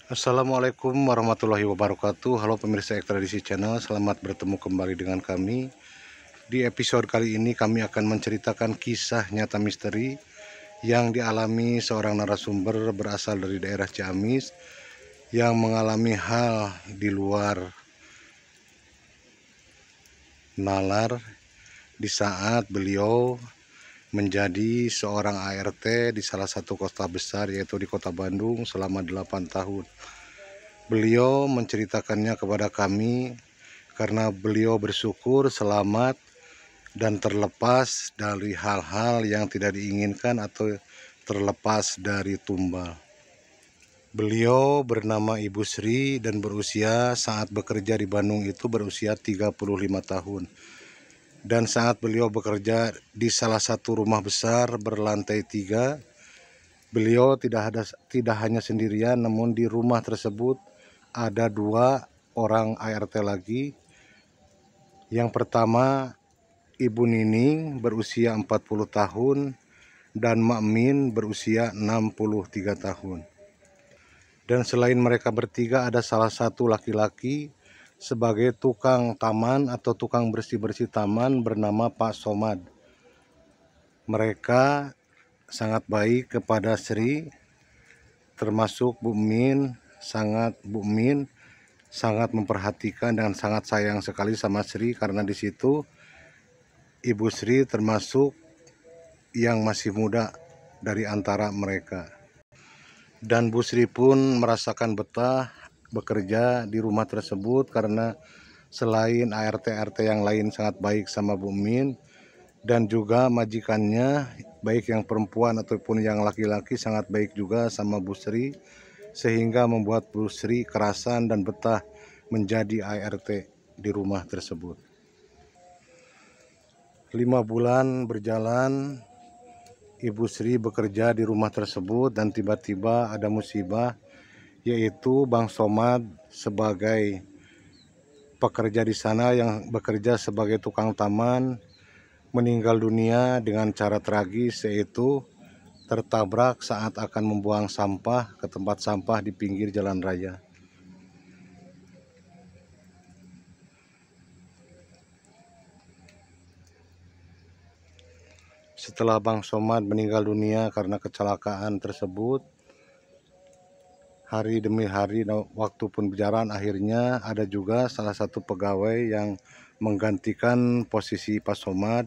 Assalamualaikum warahmatullahi wabarakatuh. Halo pemirsa Ekstradisi Channel, selamat bertemu kembali dengan kami. Di episode kali ini kami akan menceritakan kisah nyata misteri yang dialami seorang narasumber berasal dari daerah Ciamis yang mengalami hal di luar nalar di saat beliau menjadi seorang ART di salah satu kota besar, yaitu di Kota Bandung selama 8 tahun. Beliau menceritakannya kepada kami karena beliau bersyukur selamat dan terlepas dari hal-hal yang tidak diinginkan atau terlepas dari tumbal. Beliau bernama Ibu Sri dan berusia saat bekerja di Bandung itu berusia 35 tahun. Dan saat beliau bekerja di salah satu rumah besar berlantai 3, beliau tidak hanya sendirian, namun di rumah tersebut ada 2 orang ART lagi. Yang pertama Ibu Nining berusia 40 tahun dan Mak Min berusia 63 tahun. Dan selain mereka bertiga ada salah satu laki-laki sebagai tukang taman atau tukang bersih-bersih taman bernama Pak Somad. Mereka sangat baik kepada Sri, termasuk Bu Min sangat memperhatikan dan sangat sayang sekali sama Sri, karena di situ Ibu Sri termasuk yang masih muda dari antara mereka. Dan Bu Sri pun merasakan betah bekerja di rumah tersebut karena selain ART-ART yang lain sangat baik sama Bu Min, dan juga majikannya baik yang perempuan ataupun yang laki-laki sangat baik juga sama Bu Sri, sehingga membuat Bu Sri kerasan dan betah menjadi ART di rumah tersebut. 5 bulan berjalan, Ibu Sri bekerja di rumah tersebut dan tiba-tiba ada musibah, yaitu Bang Somad sebagai pekerja di sana yang bekerja sebagai tukang taman meninggal dunia dengan cara tragis, yaitu tertabrak saat akan membuang sampah ke tempat sampah di pinggir jalan raya. Setelah Bang Somad meninggal dunia karena kecelakaan tersebut, hari demi hari waktu pun berjalan, akhirnya ada juga salah satu pegawai yang menggantikan posisi Pak Somad,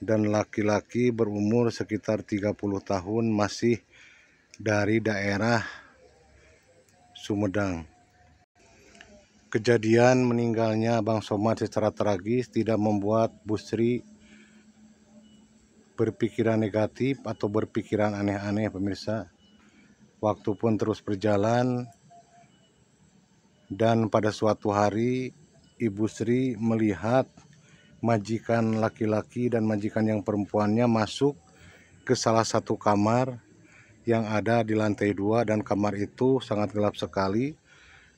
dan laki-laki berumur sekitar 30 tahun, masih dari daerah Sumedang. Kejadian meninggalnya Bang Somad secara tragis tidak membuat Bu Sri berpikiran negatif atau berpikiran aneh-aneh, pemirsa. Waktu pun terus berjalan, dan pada suatu hari Ibu Sri melihat majikan laki-laki dan majikan yang perempuannya masuk ke salah satu kamar yang ada di lantai 2, dan kamar itu sangat gelap sekali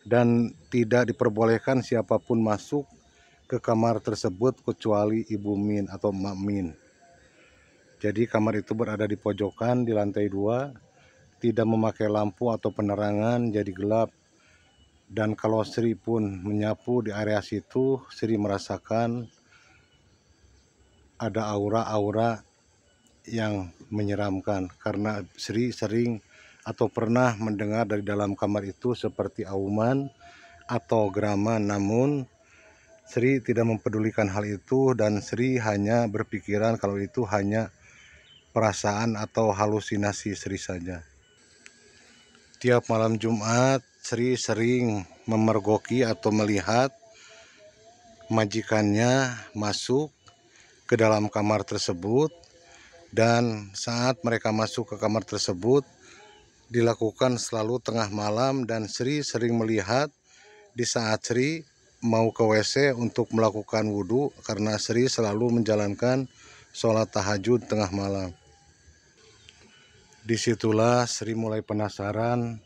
dan tidak diperbolehkan siapapun masuk ke kamar tersebut kecuali Ibu Min atau Mak Min. Jadi kamar itu berada di pojokan di lantai 2, tidak memakai lampu atau penerangan, jadi gelap. Dan kalau Sri pun menyapu di area situ, Sri merasakan ada aura-aura yang menyeramkan, karena Sri sering atau pernah mendengar dari dalam kamar itu seperti auman atau geraman. Namun Sri tidak mempedulikan hal itu, dan Sri hanya berpikiran kalau itu hanya perasaan atau halusinasi Sri saja. Tiap malam Jumat, Sri sering memergoki atau melihat majikannya masuk ke dalam kamar tersebut, dan saat mereka masuk ke kamar tersebut dilakukan selalu tengah malam, dan Sri sering melihat di saat Sri mau ke WC untuk melakukan wudhu, karena Sri selalu menjalankan sholat tahajud tengah malam. Disitulah Sri mulai penasaran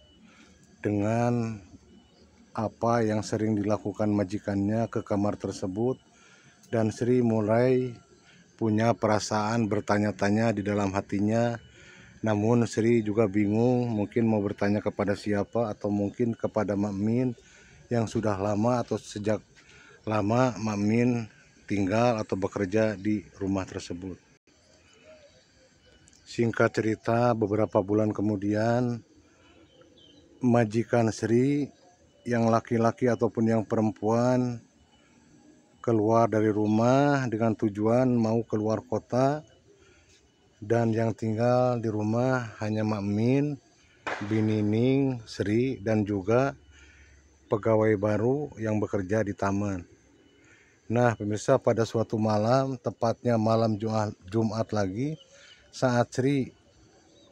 dengan apa yang sering dilakukan majikannya ke kamar tersebut, dan Sri mulai punya perasaan bertanya-tanya di dalam hatinya, Namun Sri juga bingung, mungkin mau bertanya kepada siapa, atau mungkin kepada Mak Min yang sudah lama atau sejak lama Mak Min tinggal atau bekerja di rumah tersebut. Singkat cerita, beberapa bulan kemudian majikan Sri yang laki-laki ataupun yang perempuan keluar dari rumah dengan tujuan mau keluar kota, dan yang tinggal di rumah hanya Mak Min, Bini Ning, Sri, dan juga pegawai baru yang bekerja di taman. Nah pemirsa, pada suatu malam, tepatnya malam Jumat lagi, saat Sri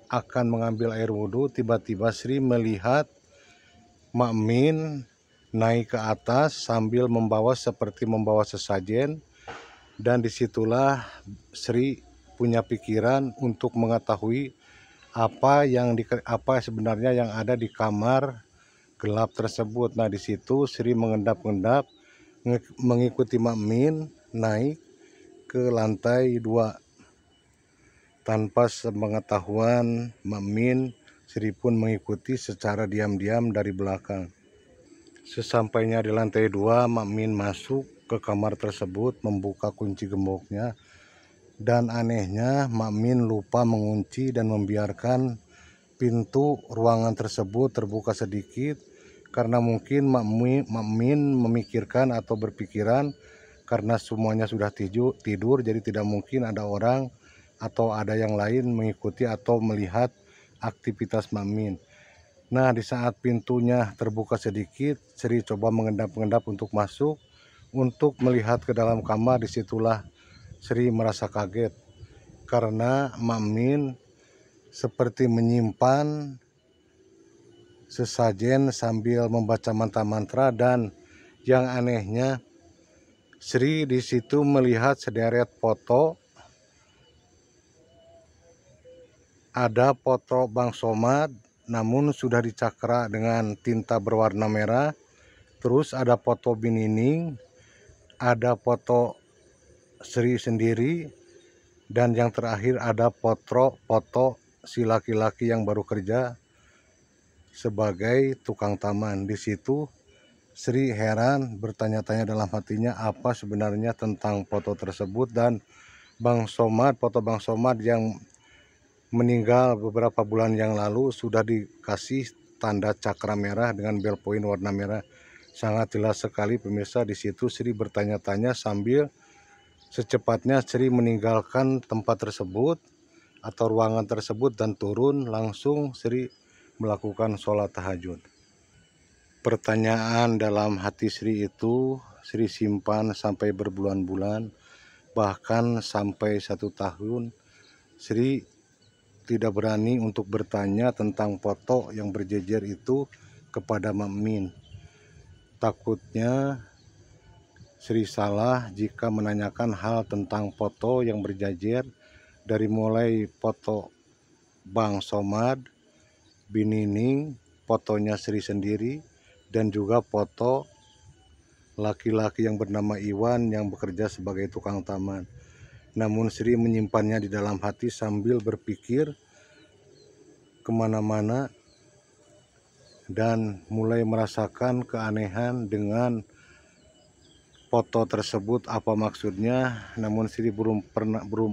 akan mengambil air wudhu, tiba-tiba Sri melihat Mak Min naik ke atas sambil seperti membawa sesajen, dan disitulah Sri punya pikiran untuk mengetahui apa sebenarnya yang ada di kamar gelap tersebut. Nah di situ Sri mengendap-endap mengikuti Mak Min naik ke lantai 2. Tanpa sepengetahuan Mak Min, Sri pun mengikuti secara diam-diam dari belakang. Sesampainya di lantai 2, Mak Min masuk ke kamar tersebut, membuka kunci gemboknya. Dan anehnya Mak Min lupa mengunci dan membiarkan pintu ruangan tersebut terbuka sedikit, karena mungkin Mak Min memikirkan atau berpikiran karena semuanya sudah tidur, jadi tidak mungkin ada orang atau ada yang lain mengikuti atau melihat aktivitas Mak Min. Nah di saat pintunya terbuka sedikit, Sri coba mengendap-endap untuk masuk untuk melihat ke dalam kamar. Disitulah Sri merasa kaget karena Mak Min seperti menyimpan sesajen sambil membaca mantra-mantra, dan yang anehnya Sri di situ melihat sederet foto. Ada foto Bang Somad namun sudah dicakra dengan tinta berwarna merah. Terus ada foto Bini Ning, ada foto Sri sendiri, dan yang terakhir ada foto si laki-laki yang baru kerja sebagai tukang taman. Di situ Sri heran, bertanya-tanya dalam hatinya apa sebenarnya tentang foto tersebut, dan foto Bang Somad yang meninggal beberapa bulan yang lalu sudah dikasih tanda cakra merah dengan ballpoint warna merah. Sangat jelas sekali pemirsa. Di situ Sri bertanya-tanya sambil secepatnya Sri meninggalkan tempat tersebut atau ruangan tersebut dan turun, langsung Sri melakukan sholat tahajud. Pertanyaan dalam hati Sri itu Sri simpan sampai berbulan-bulan, bahkan sampai 1 tahun Sri tidak berani untuk bertanya tentang foto yang berjejer itu kepada Mak Min. Takutnya Sri salah jika menanyakan hal tentang foto yang berjejer, dari mulai foto Bang Somad, Bini Ning, fotonya Sri sendiri, dan juga foto laki-laki yang bernama Iwan yang bekerja sebagai tukang taman. Namun Sri menyimpannya di dalam hati sambil berpikir kemana-mana dan mulai merasakan keanehan dengan foto tersebut, apa maksudnya. Namun Sri belum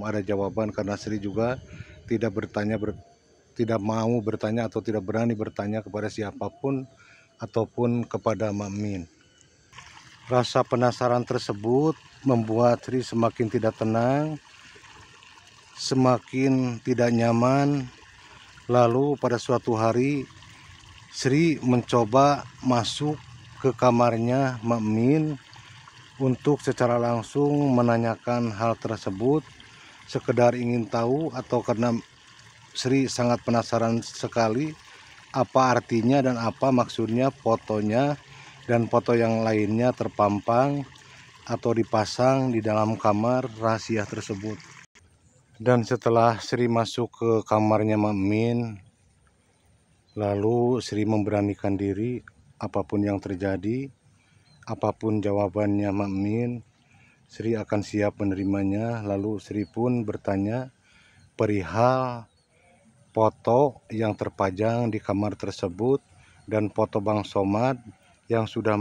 ada jawaban karena Sri juga tidak mau bertanya atau tidak berani bertanya kepada siapapun ataupun kepada Mak Min. Rasa penasaran tersebut membuat Sri semakin tidak tenang, semakin tidak nyaman. Lalu pada suatu hari Sri mencoba masuk ke kamarnya Mak Min untuk secara langsung menanyakan hal tersebut, sekedar ingin tahu atau karena Sri sangat penasaran sekali apa artinya dan apa maksudnya fotonya dan foto yang lainnya terpampang atau dipasang di dalam kamar rahasia tersebut. Dan setelah Sri masuk ke kamarnya Mak Min, lalu Sri memberanikan diri, apapun yang terjadi, apapun jawabannya Mak Min, Sri akan siap menerimanya. Lalu Sri pun bertanya perihal foto yang terpajang di kamar tersebut dan foto Bang Somad yang sudah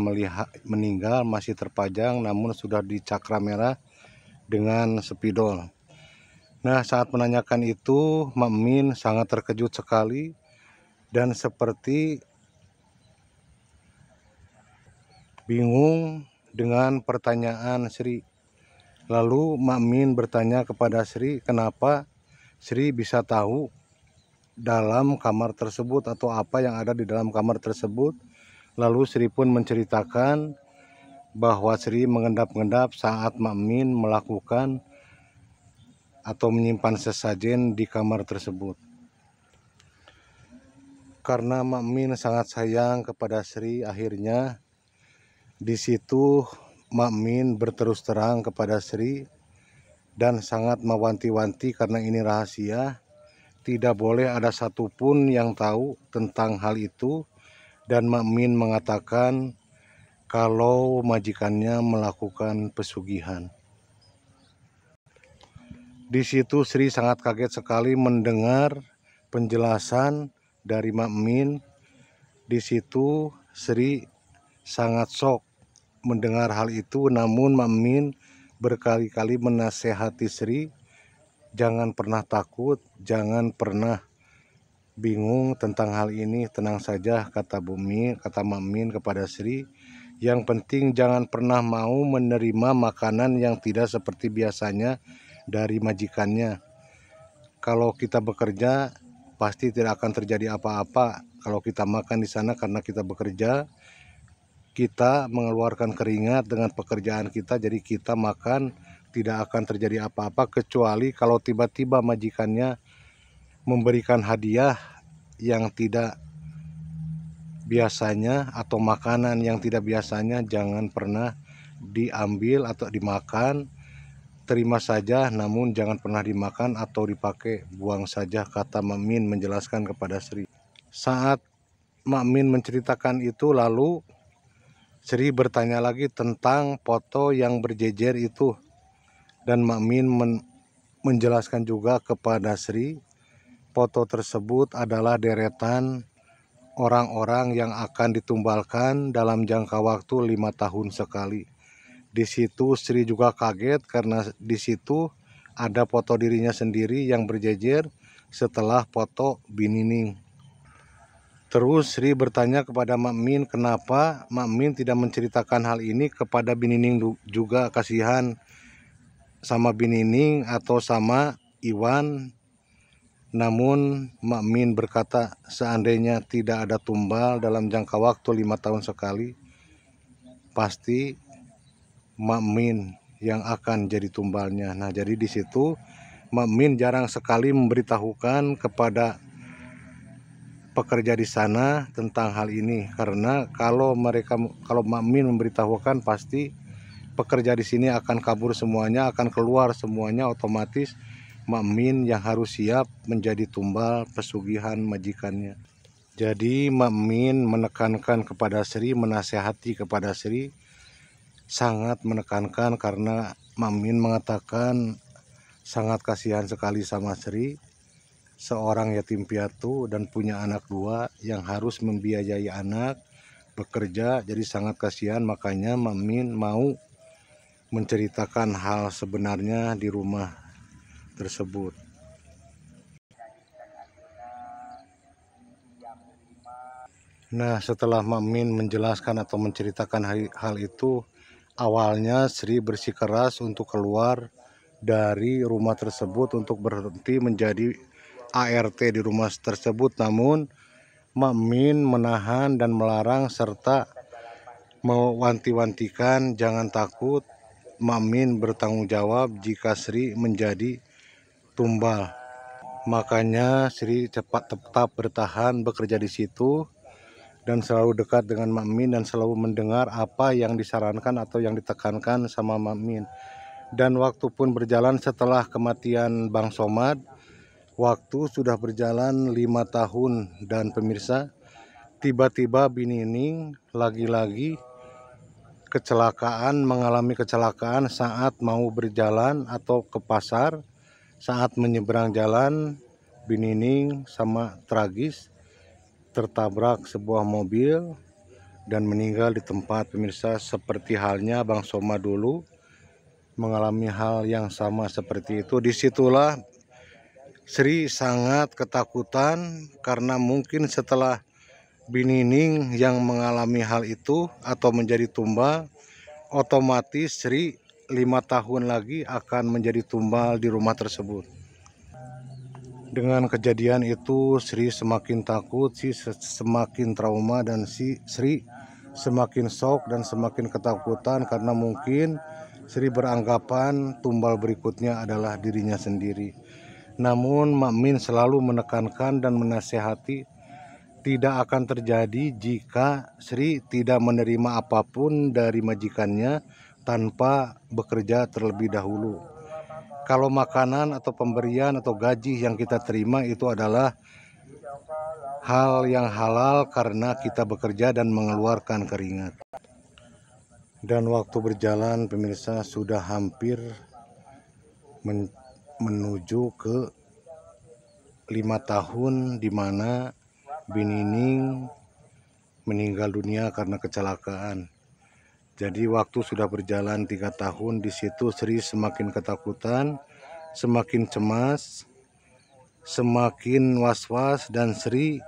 meninggal masih terpajang namun sudah dicakra merah dengan spidol. Nah, saat menanyakan itu, Mak Min sangat terkejut sekali dan seperti bingung dengan pertanyaan Sri. Lalu Mak Min bertanya kepada Sri, kenapa Sri bisa tahu dalam kamar tersebut atau apa yang ada di dalam kamar tersebut. Lalu Sri pun menceritakan bahwa Sri mengendap-endap saat Mak Min melakukan atau menyimpan sesajen di kamar tersebut. Karena Mak Min sangat sayang kepada Sri, akhirnya di situ Mak Min berterus terang kepada Sri dan sangat mewanti-wanti karena ini rahasia. Tidak boleh ada satupun yang tahu tentang hal itu, dan Mak Min mengatakan kalau majikannya melakukan pesugihan. Di situ Sri sangat kaget sekali mendengar penjelasan dari Mak Min. Di situ Sri sangat shock mendengar hal itu, namun Mak Min berkali-kali menasehati Sri, jangan pernah takut, jangan pernah bingung tentang hal ini, tenang saja, kata Mak Min kepada Sri. Yang penting jangan pernah mau menerima makanan yang tidak seperti biasanya dari majikannya. Kalau kita bekerja pasti tidak akan terjadi apa-apa. Kalau kita makan di sana karena kita bekerja, kita mengeluarkan keringat dengan pekerjaan kita, jadi kita makan tidak akan terjadi apa-apa, kecuali kalau tiba-tiba majikannya memberikan hadiah yang tidak biasanya atau makanan yang tidak biasanya, jangan pernah diambil atau dimakan. Terima saja, namun jangan pernah dimakan atau dipakai, buang saja, kata Mak Min menjelaskan kepada Sri. Saat Mak Min menceritakan itu, lalu Sri bertanya lagi tentang foto yang berjejer itu, dan Mak Min menjelaskan juga kepada Sri, foto tersebut adalah deretan orang-orang yang akan ditumbalkan dalam jangka waktu 5 tahun sekali. Di situ Sri juga kaget karena di situ ada foto dirinya sendiri yang berjejer setelah foto Binining. Terus Sri bertanya kepada Mak Min kenapa Mak Min tidak menceritakan hal ini kepada Binining juga, kasihan sama Binining atau sama Iwan. Namun Mak Min berkata seandainya tidak ada tumbal dalam jangka waktu 5 tahun sekali, pasti Mak Min yang akan jadi tumbalnya. Nah, jadi di situ Mak Min jarang sekali memberitahukan kepada pekerja di sana tentang hal ini, karena kalau Mak Min memberitahukan pasti pekerja di sini akan kabur semuanya, akan keluar semuanya, otomatis Mak Min yang harus siap menjadi tumbal pesugihan majikannya. Jadi Mak Min menekankan kepada Sri, menasehati kepada Sri, sangat menekankan karena Mak Min mengatakan sangat kasihan sekali sama Sri, seorang yatim piatu dan punya anak 2 yang harus membiayai anak, bekerja, jadi sangat kasihan. Makanya Mak Min mau menceritakan hal sebenarnya di rumah tersebut. Nah, setelah Mak Min menjelaskan atau menceritakan hal itu, awalnya Sri bersikeras untuk keluar dari rumah tersebut untuk berhenti menjadi ART di rumah tersebut. Namun Mak Min menahan dan melarang serta mewanti-wantikan jangan takut, Mak Min bertanggung jawab jika Sri menjadi tumbal. Makanya Sri tetap bertahan bekerja di situ dan selalu dekat dengan Mak Min dan selalu mendengar apa yang disarankan atau yang ditekankan sama Mak Min. Dan waktu pun berjalan setelah kematian Bang Somad, waktu sudah berjalan 5 tahun dan pemirsa, tiba-tiba Binining lagi-lagi mengalami kecelakaan saat mau berjalan atau ke pasar. Saat menyeberang jalan Binining sama tragis tertabrak sebuah mobil dan meninggal di tempat, pemirsa, seperti halnya Bang Soma dulu mengalami hal yang sama seperti itu. Disitulah Sri sangat ketakutan karena mungkin setelah Binining yang mengalami hal itu atau menjadi tumbal, otomatis Sri 5 tahun lagi akan menjadi tumbal di rumah tersebut. Dengan kejadian itu Sri semakin takut, semakin trauma, dan Sri semakin shock dan semakin ketakutan karena mungkin Sri beranggapan tumbal berikutnya adalah dirinya sendiri. Namun Mak Min selalu menekankan dan menasehati tidak akan terjadi jika Sri tidak menerima apapun dari majikannya tanpa bekerja terlebih dahulu. Kalau makanan atau pemberian atau gaji yang kita terima itu adalah hal yang halal karena kita bekerja dan mengeluarkan keringat. Dan waktu berjalan, pemirsa, sudah hampir menuju ke 5 tahun di mana Binining meninggal dunia karena kecelakaan. Jadi waktu sudah berjalan 3 tahun, di situ Sri semakin ketakutan, semakin cemas, semakin was-was, dan Sri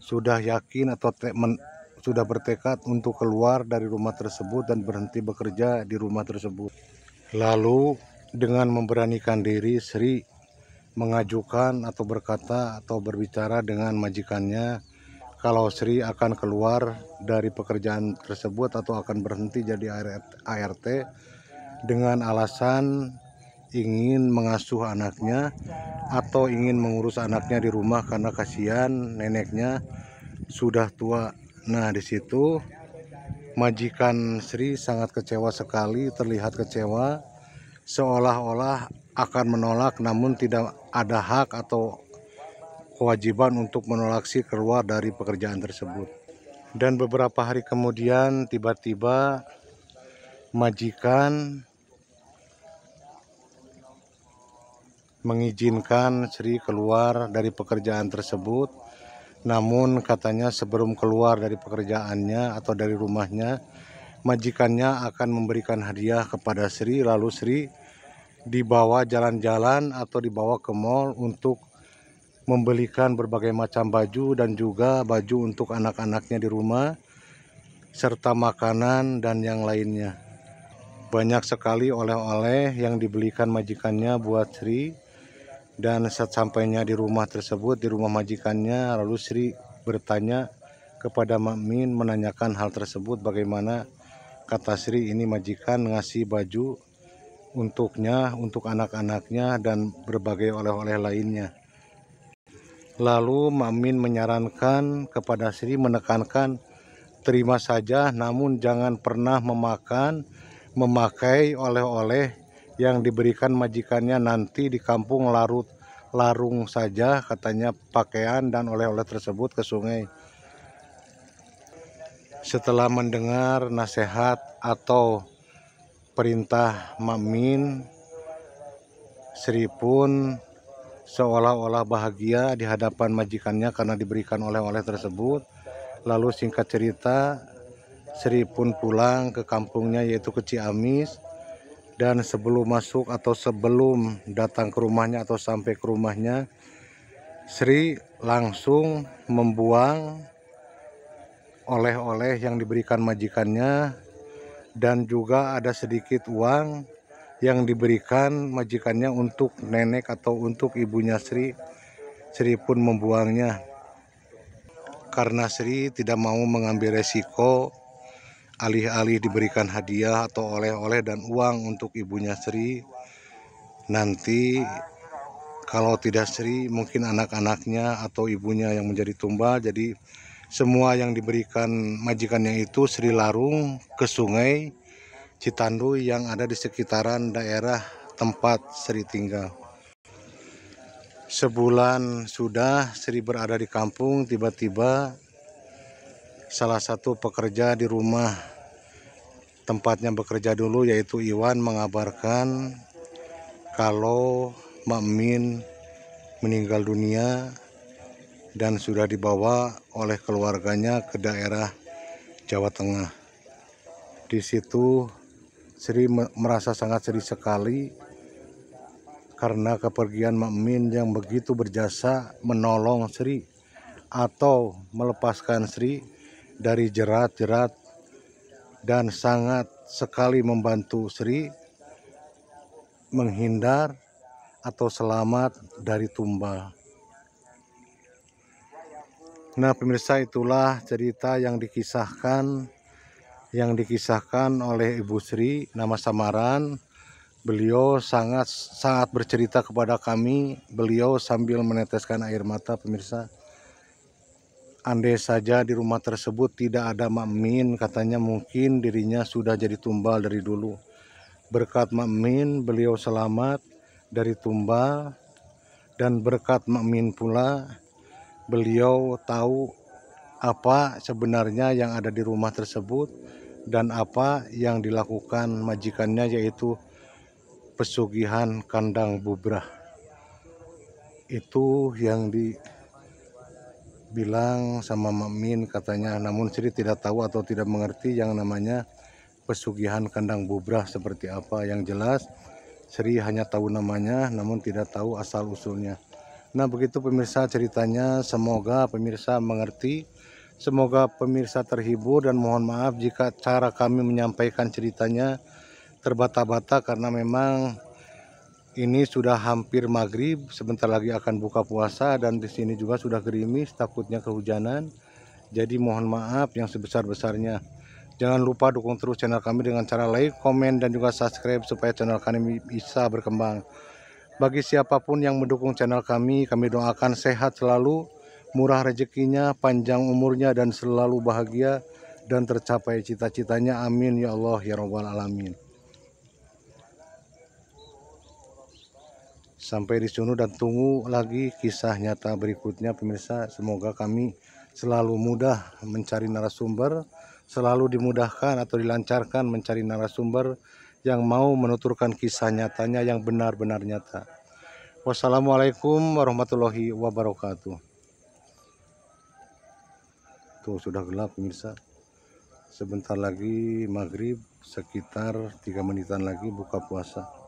sudah yakin atau sudah bertekad untuk keluar dari rumah tersebut dan berhenti bekerja di rumah tersebut. Lalu dengan memberanikan diri, Sri mengajukan atau berkata atau berbicara dengan majikannya kalau Sri akan keluar dari pekerjaan tersebut atau akan berhenti jadi ART dengan alasan ingin mengasuh anaknya atau ingin mengurus anaknya di rumah karena kasihan neneknya sudah tua. Nah, di situ majikan Sri sangat kecewa sekali, terlihat kecewa, seolah-olah akan menolak, namun tidak ada hak atau kewajiban untuk menolak Sri keluar dari pekerjaan tersebut. Dan beberapa hari kemudian tiba-tiba majikan mengizinkan Sri keluar dari pekerjaan tersebut. Namun katanya sebelum keluar dari pekerjaannya atau dari rumahnya, majikannya akan memberikan hadiah kepada Sri, lalu Sri dibawa jalan-jalan atau dibawa ke mall untuk membelikan berbagai macam baju dan juga baju untuk anak-anaknya di rumah, serta makanan dan yang lainnya. Banyak sekali oleh-oleh yang dibelikan majikannya buat Sri. Dan saat sampainya di rumah tersebut, di rumah majikannya, lalu Sri bertanya kepada Mak Min menanyakan hal tersebut, bagaimana. Kata Sri, ini majikan ngasih baju untuknya, untuk anak-anaknya, dan berbagai oleh-oleh lainnya. Lalu Mak Min menyarankan kepada Sri, menekankan terima saja, namun jangan pernah memakai oleh-oleh yang diberikan majikannya, nanti di kampung larung saja katanya pakaian dan oleh-oleh tersebut ke sungai. Setelah mendengar nasihat atau perintah Mak Min, Sri pun seolah-olah bahagia di hadapan majikannya karena diberikan oleh-oleh tersebut. Lalu singkat cerita, Sri pun pulang ke kampungnya, yaitu ke Ciamis. Dan sebelum masuk atau sebelum datang ke rumahnya atau sampai ke rumahnya, Sri langsung membuang oleh-oleh yang diberikan majikannya, dan juga ada sedikit uang yang diberikan majikannya untuk nenek atau untuk ibunya Sri. Sri pun membuangnya karena Sri tidak mau mengambil resiko alih-alih diberikan hadiah atau oleh-oleh dan uang untuk ibunya Sri. Nanti kalau tidak Sri, mungkin anak-anaknya atau ibunya yang menjadi tumbal. Jadi semua yang diberikan majikannya itu Sri larung ke sungai Citanduy yang ada di sekitaran daerah tempat Sri tinggal. Sebulan sudah Sri berada di kampung, tiba-tiba salah satu pekerja di rumah tempatnya bekerja dulu, yaitu Iwan, mengabarkan kalau Mak Min meninggal dunia dan sudah dibawa oleh keluarganya ke daerah Jawa Tengah. Di situ Sri merasa sangat sedih sekali karena kepergian Mak Min yang begitu berjasa menolong Sri atau melepaskan Sri dari jerat-jerat dan sangat sekali membantu Sri menghindar atau selamat dari tumbal. Nah pemirsa, itulah cerita yang dikisahkan oleh Ibu Sri, nama samaran. Beliau sangat bercerita kepada kami, beliau sambil meneteskan air mata pemirsa. Andai saja di rumah tersebut tidak ada Mak Min, katanya mungkin dirinya sudah jadi tumbal dari dulu. Berkat Mak Min beliau selamat dari tumbal, dan berkat Mak Min pula beliau tahu apa sebenarnya yang ada di rumah tersebut dan apa yang dilakukan majikannya, yaitu pesugihan kandang bubrah. Itu yang dibilang sama Mak Min katanya, namun Sri tidak tahu atau tidak mengerti yang namanya pesugihan kandang bubrah seperti apa. Yang jelas Sri hanya tahu namanya namun tidak tahu asal usulnya. Nah begitu pemirsa ceritanya, semoga pemirsa mengerti, semoga pemirsa terhibur, dan mohon maaf jika cara kami menyampaikan ceritanya terbata-bata karena memang ini sudah hampir maghrib, sebentar lagi akan buka puasa dan di sini juga sudah gerimis, takutnya kehujanan. Jadi mohon maaf yang sebesar-besarnya. Jangan lupa dukung terus channel kami dengan cara like, komen, dan juga subscribe supaya channel kami bisa berkembang. Bagi siapapun yang mendukung channel kami doakan sehat selalu, murah rezekinya, panjang umurnya, dan selalu bahagia dan tercapai cita-citanya. Amin ya Allah ya Rabbal Alamin. Sampai di sini dan tunggu lagi kisah nyata berikutnya pemirsa. Semoga kami selalu mudah mencari narasumber, selalu dimudahkan atau dilancarkan mencari narasumber yang mau menuturkan kisah nyatanya yang benar-benar nyata. Wassalamualaikum warahmatullahi wabarakatuh. Tuh sudah gelap pemirsa. Sebentar lagi maghrib, sekitar 3 menitan lagi buka puasa.